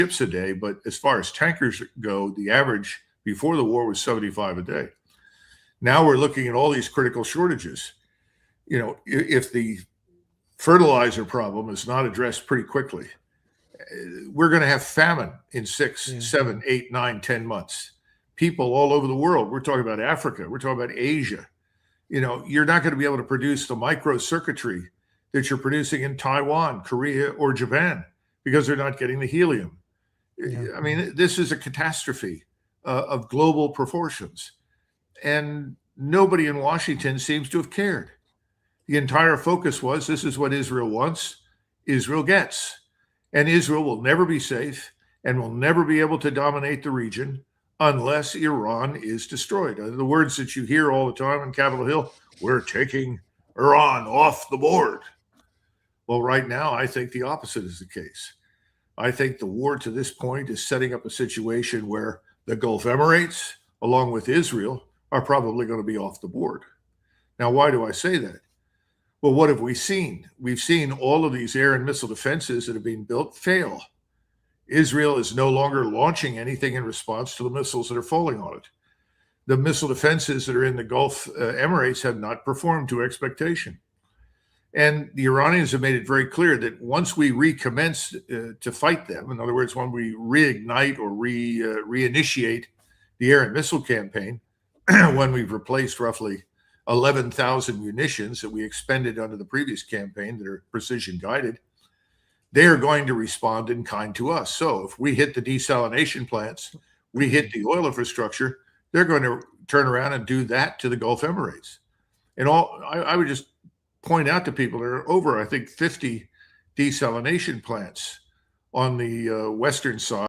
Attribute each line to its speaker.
Speaker 1: ships a day, but as far as tankers go, the average before the war was 75 a day. Now we're looking at all these critical shortages. If the fertilizer problem is not addressed pretty quickly, we're going to have famine in 6, 7, 8, 9, 10 months. People all over the world. We're talking about Africa. We're talking about Asia. You're not going to be able to produce the microcircuitry that you're producing in Taiwan, Korea, or Japan because they're not getting the helium. I mean, this is a catastrophe of global proportions. And nobody in Washington seems to have cared. The entire focus was, this is what Israel wants, Israel gets. And Israel will never be safe and will never be able to dominate the region unless Iran is destroyed. The words that you hear all the time on Capitol Hill, we're taking Iran off the board. Well, right now, I think the opposite is the case. I think the war to this point is setting up a situation where the Gulf Emirates, along with Israel, are probably going to be off the board. Now, why do I say that? Well, what have we seen? We've seen all of these air and missile defenses that have been built fail. Israel is no longer launching anything in response to the missiles that are falling on it. The missile defenses that are in the Gulf Emirates have not performed to expectation. And the Iranians have made it very clear that once we recommence to fight them, in other words, when we reignite or reinitiate the air and missile campaign, when we've replaced roughly 11,000 munitions that we expended under the previous campaign that are precision guided, they are going to respond in kind to us. So if we hit the desalination plants, we hit the oil infrastructure, they're going to turn around and do that to the Gulf Emirates. And I would just point out to people there are over, I think, 50 desalination plants on the western side.